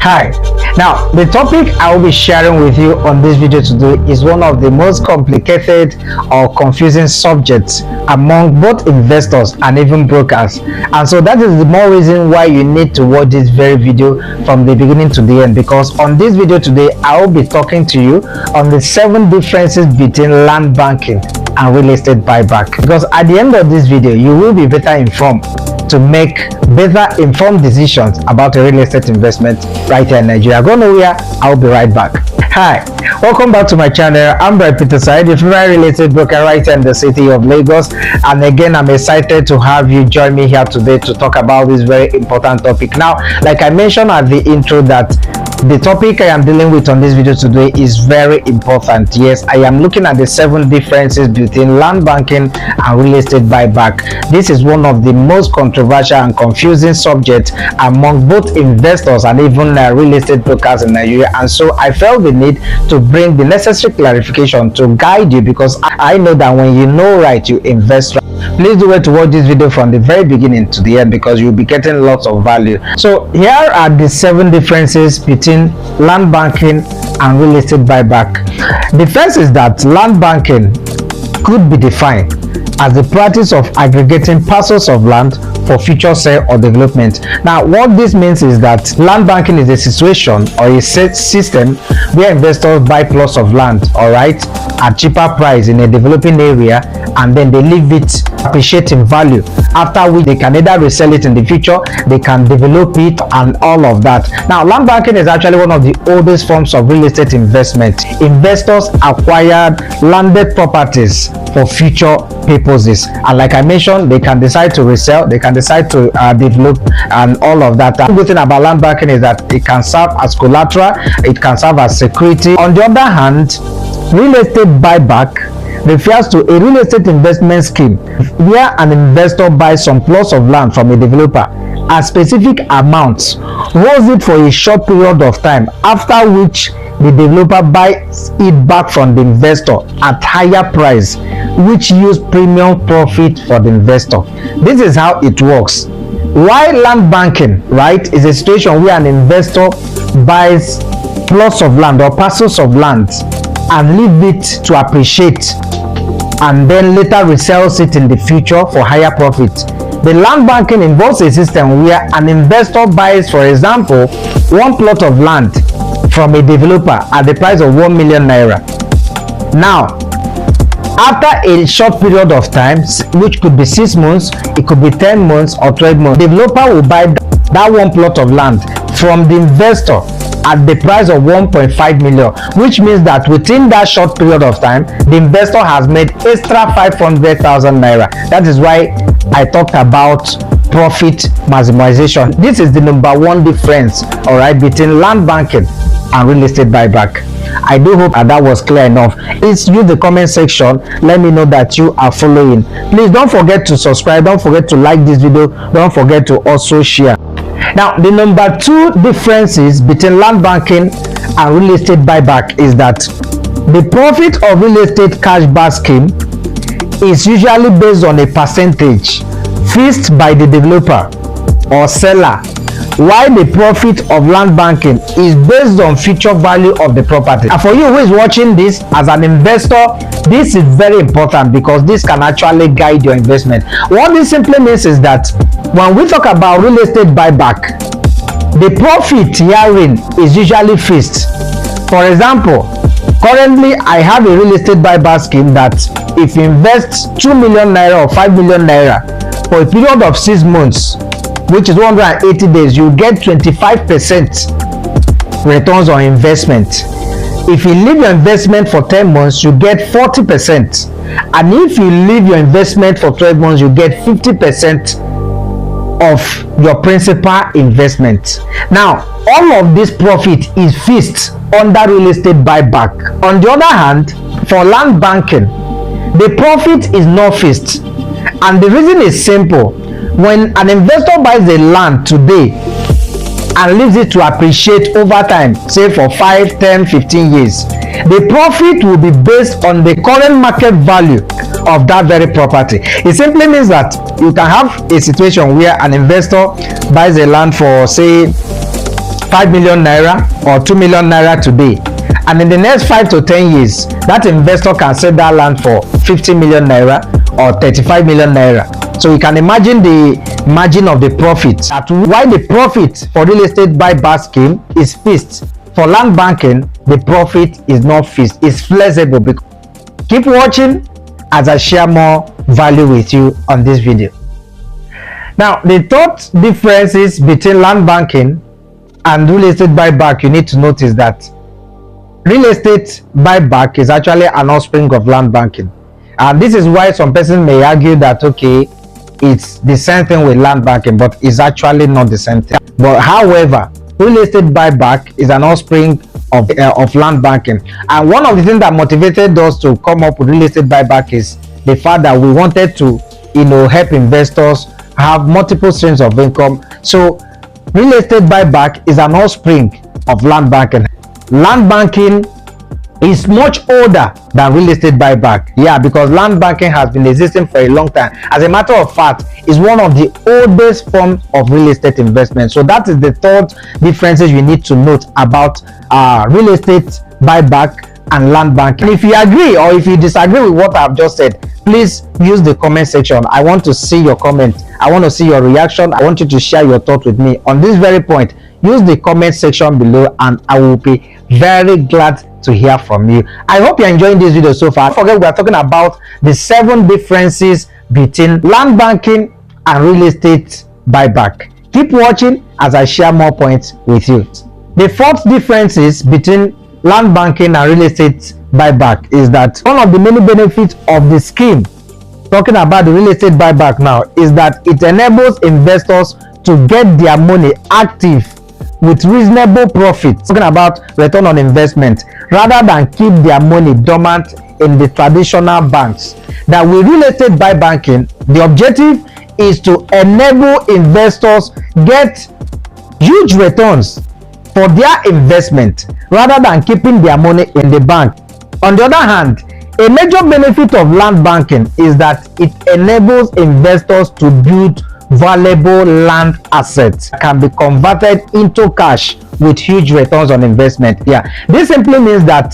Hi. Now, the topic I will be sharing with you on this video today is one of the most complicated or confusing subjects among both investors and even brokers. And so that is the more reason why you need to watch this very video from the beginning to the end, because on this video today, I will be talking to you on the 7 differences between land banking and real estate buyback. Because at the end of this video, you will be better informed to make better informed decisions about a real estate investment right here in Nigeria. Go nowhere, I'll be right back. Hi, welcome back to my channel. I'm Peterside, your favorite real estate broker right here in the city of Lagos. And again, I'm excited to have you join me here today to talk about this very important topic. Now, like I mentioned at the intro, that the topic I am dealing with on this video today is very important. Yes, I am looking at the 7 differences between land banking and real estate buyback. This is one of the most controversial and confusing subjects among both investors and even real estate brokers in Nigeria. And so I felt the need to bring the necessary clarification to guide you, because I know that when you know right, you invest right. Please do well to watch this video from the very beginning to the end, because you'll be getting lots of value. So here are the 7 differences between land banking and real estate buyback. The first is that land banking could be defined as the practice of aggregating parcels of land for future sale or development. Now, what this means is that land banking is a situation or a set system where investors buy plots of land, all right, at cheaper price in a developing area, and then they leave it appreciate in value, after which they can either resell it in the future, they can develop it, and all of that. Now, land banking is actually one of the oldest forms of real estate investment. Investors acquired landed properties for future purposes, and like I mentioned, they can decide to resell, they can decide to develop, and all of that. The good thing about land banking is that it can serve as collateral, it can serve as security. On the other hand, real estate buyback refers to a real estate investment scheme where an investor buys some plots of land from a developer at specific amounts, holds it for a short period of time, after which the developer buys it back from the investor at higher price, which yields premium profit for the investor. This is how it works. While land banking, right, is a situation where an investor buys plots of land or parcels of land and leave it to appreciate, and then later resells it in the future for higher profit. The land banking involves a system where an investor buys, for example, 1 plot of land from a developer at the price of 1 million naira. Now, after a short period of time, which could be 6 months, it could be 10 months or 12 months, the developer will buy that 1 plot of land from the investor at the price of 1.5 million, which means that within that short period of time, the investor has made extra 500,000 naira. That is why I talked about profit maximization. This is the #1 difference, all right, between land banking and real estate buyback. I do hope that was clear enough. Please use the comment section, let me know that you are following. Please don't forget to subscribe, don't forget to like this video, don't forget to also share. Now, the #2 differences between land banking and real estate buyback is that the profit of real estate cashback scheme is usually based on a percentage fixed by the developer or seller, while the profit of land banking is based on future value of the property. And for you who is watching this as an investor, this is very important, because this can actually guide your investment. What this simply means is that when we talk about real estate buyback, the profit herein is usually fixed. For example, currently I have a real estate buyback scheme that if you invest 2 million naira or 5 million naira for a period of 6 months, which is 180 days, you get 25% returns on investment. If you leave your investment for 10 months, you get 40%. And if you leave your investment for 12 months, you get 50% of your principal investment. Now, all of this profit is fixed under real estate buyback. On the other hand, for land banking, the profit is not fixed. And the reason is simple. When an investor buys the land today and leaves it to appreciate over time, say for 5, 10, 15 years, the profit will be based on the current market value of that very property. It simply means that you can have a situation where an investor buys a land for, say, 5 million naira or 2 million naira today, and in the next 5 to 10 years that investor can sell that land for 50 million naira or 35 million naira. So you can imagine the margin of the profit. Why the profit for real estate buyback scheme is fixed, for land banking the profit is not fixed, it's flexible. Keep watching as I share more value with you on this video. Now, the third differences between land banking and real estate buyback you need to notice that real estate buyback is actually an offspring of land banking, and this is why some person may argue that okay, it's the same thing with land banking, but it's actually not the same thing. But however, real estate buyback is an offspring of land banking, and one of the things that motivated us to come up with real estate buyback is the fact that we wanted to help investors have multiple streams of income. So real estate buyback is an offspring of land banking. Land banking is much older than real estate buyback, because land banking has been existing for a long time. As a matter of fact, it's one of the oldest forms of real estate investment. So that is the third differences you need to note about real estate buyback and land banking. And if you agree or if you disagree with what I've just said, please use the comment section. I want to see your comment, I want to see your reaction, I want you to share your thoughts with me on this very point. Use the comment section below and I will be very glad to hear from you. I hope you're enjoying this video so far. Don't forget, we are talking about the 7 differences between land banking and real estate buyback. Keep watching as I share more points with you. The fourth differences between land banking and real estate buyback is that one of the many benefits of the scheme, talking about the real estate buyback now, is that it enables investors to get their money active with reasonable profits, talking about return on investment, rather than keep their money dormant in the traditional banks. That with real estate buy banking, the objective is to enable investors get huge returns for their investment rather than keeping their money in the bank. On the other hand, a major benefit of land banking is that it enables investors to build valuable land assets that can be converted into cash with huge returns on investment. This simply means that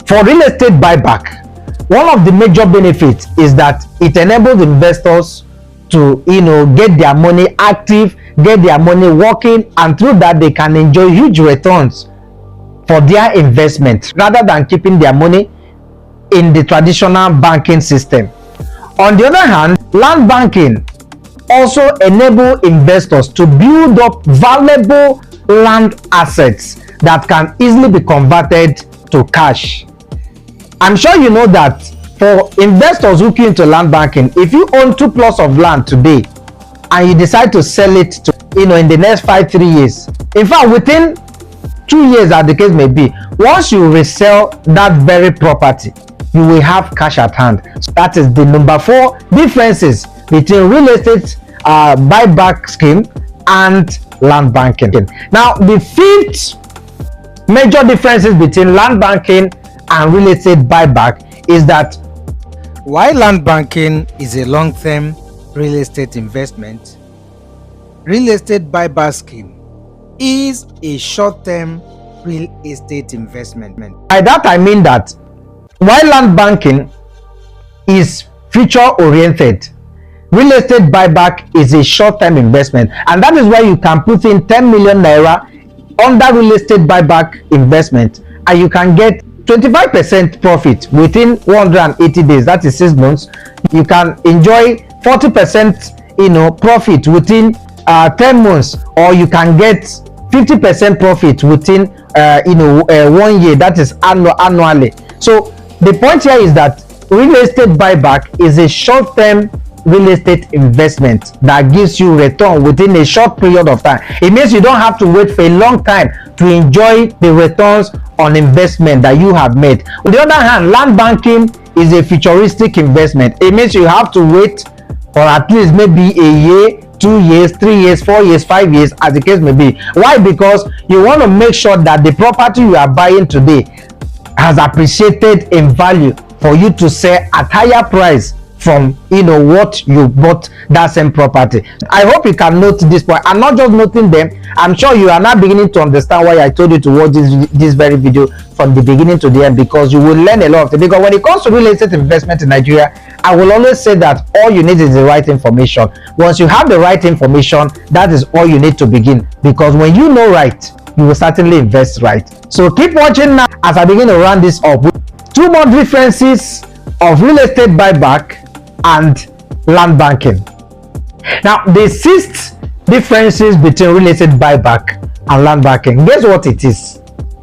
for real estate buyback, one of the major benefits is that it enables investors to get their money active, get their money working, and through that they can enjoy huge returns for their investment rather than keeping their money in the traditional banking system. On the other hand, land banking also enable investors to build up valuable land assets that can easily be converted to cash. I'm sure you know that for investors who key into land banking, if you own 2 plots of land today and you decide to sell it to in the next 3 years, in fact within 2 years as the case may be, once you resell that very property, you will have cash at hand. So that is the number 4 differences between real estate buyback scheme and land banking. Now, the 5th major differences between land banking and real estate buyback is that while land banking is a long-term real estate investment, real estate buyback scheme is a short-term real estate investment. By that I mean that while land banking is future-oriented, real estate buyback is a short-term investment, and that is why you can put in 10 million naira under real estate buyback investment and you can get 25% profit within 180 days, that is 6 months. You can enjoy 40% profit within 10 months, or you can get 50% profit within 1 year, that is annually. So the point here is that real estate buyback is a short-term real estate investment that gives you return within a short period of time. It means you don't have to wait for a long time to enjoy the returns on investment that you have made. On the other hand, land banking is a futuristic investment. It means you have to wait for at least maybe a year, 2 years, 3 years, 4 years, 5 years, as the case may be. Why? Because you want to make sure that the property you are buying today has appreciated in value for you to sell at higher price from what you bought that same property. I hope you can note this point. I'm not just noting them, I'm sure you are now beginning to understand why I told you to watch this very video from the beginning to the end, because you will learn a lot of things. Because when it comes to real estate investment in Nigeria, I will always say that all you need is the right information. Once you have the right information, that is all you need to begin, because when you know right, you will certainly invest right. So keep watching now as I begin to round this up with 2 more differences of real estate buyback and land banking. Now, the 6th differences between real estate buyback and land banking, guess what it is?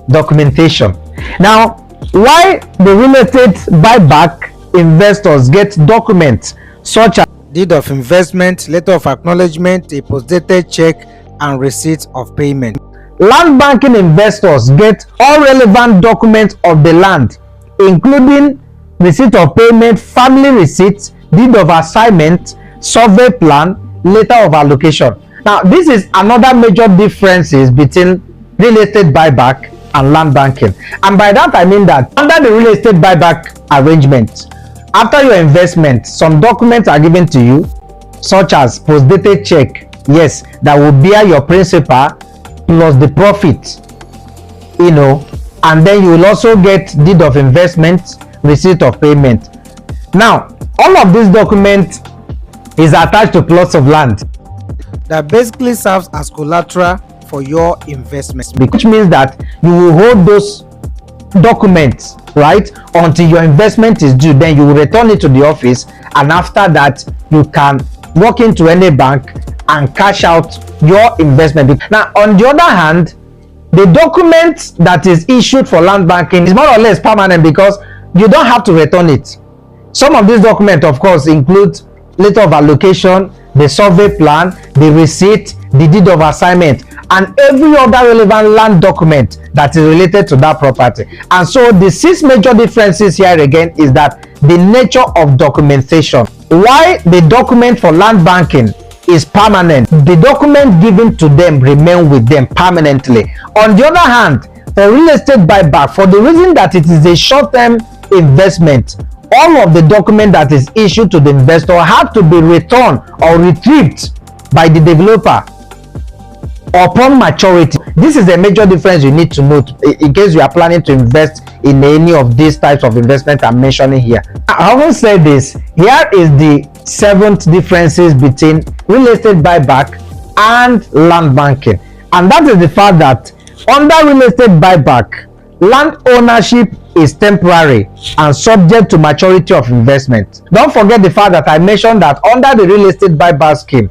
Documentation. Now, why the real estate buyback investors get documents such as deed of investment, letter of acknowledgement, a post-dated check, and receipt of payment. Land banking investors get all relevant documents of the land, including receipt of payment, family receipts, deed of assignment, survey plan, letter of allocation. Now, this is another major differences between real estate buyback and land banking. And by that I mean that under the real estate buyback arrangement, after your investment, some documents are given to you, such as post-dated check, yes, that will bear your principal plus the profit, and then you will also get deed of investment, receipt of payment. Now, all of these documents is attached to plots of land that basically serves as collateral for your investment, which means that you will hold those documents right until your investment is due. Then you will return it to the office, and after that you can walk into any bank and cash out your investment. Now, on the other hand, the document that is issued for land banking is more or less permanent, because you don't have to return it. Some of these documents, of course, include letter of allocation, the survey plan, the receipt, the deed of assignment, and every other relevant land document that is related to that property. And so the 6 major differences here again is that the nature of documentation. Why the document for land banking is permanent, the document given to them remain with them permanently. On the other hand, for real estate buyback, for the reason that it is a short-term investment, all of the document that is issued to the investor have to be returned or retrieved by the developer upon maturity. This is a major difference you need to note in case you are planning to invest in any of these types of investment I'm mentioning here. I haven't said this. Here is the 7th differences between real estate buyback and land banking, and that is the fact that under real estate buyback, land ownership is temporary and subject to maturity of investment. Don't forget the fact that I mentioned that under the real estate buyback scheme,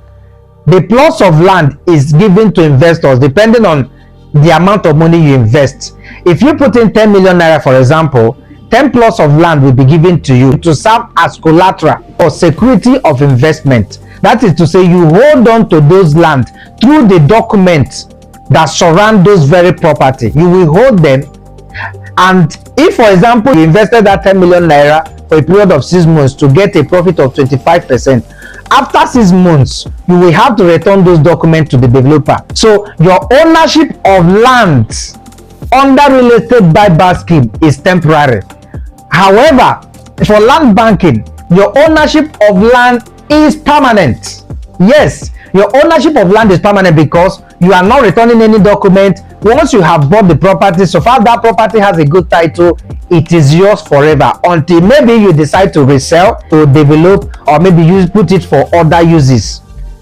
the plots of land is given to investors depending on the amount of money you invest. If you put in 10 million naira, for example, 10 plots of land will be given to you to serve as collateral or security of investment. That is to say, you hold on to those land through the documents that surround those very property. You will hold them, and if, for example, you invested that 10 million naira for a period of 6 months to get a profit of 25%, after 6 months you will have to return those documents to the developer. So your ownership of land under real estate buyback scheme is temporary. However, for land banking, your ownership of land is permanent. Yes, your ownership of land is permanent because you are not returning any document. Once you have bought the property, so far that property has a good title, it is yours forever until maybe you decide to resell, to develop, or maybe you put it for other uses.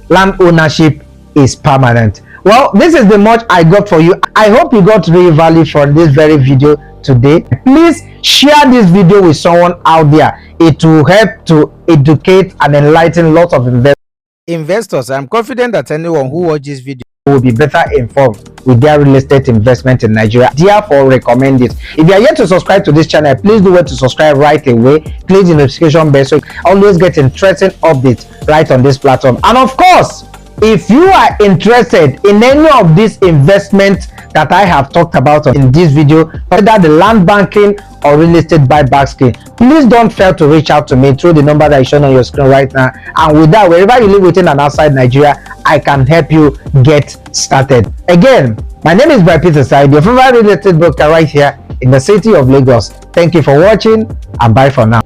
Land ownership is permanent. Well, this is the much I got for you. I hope you got real value from this very video today. Please share this video with someone out there. It will help to educate and enlighten lots of investors. I'm confident that anyone who watches this video will be better informed with their real estate investment in Nigeria. Therefore, recommend it. If you are yet to subscribe to this channel, please do well to subscribe right away. Click the notification bell so you always get interesting updates right on this platform. And of course, if you are interested in any of these investments that I have talked about in this video, whether the land banking or real estate buyback scheme, please don't fail to reach out to me through the number that is shown on your screen right now. And with that, wherever you live within and outside Nigeria, I can help you get started. Again, my name is Peterside, your favorite real estate broker right here in the city of Lagos. Thank you for watching, and bye for now.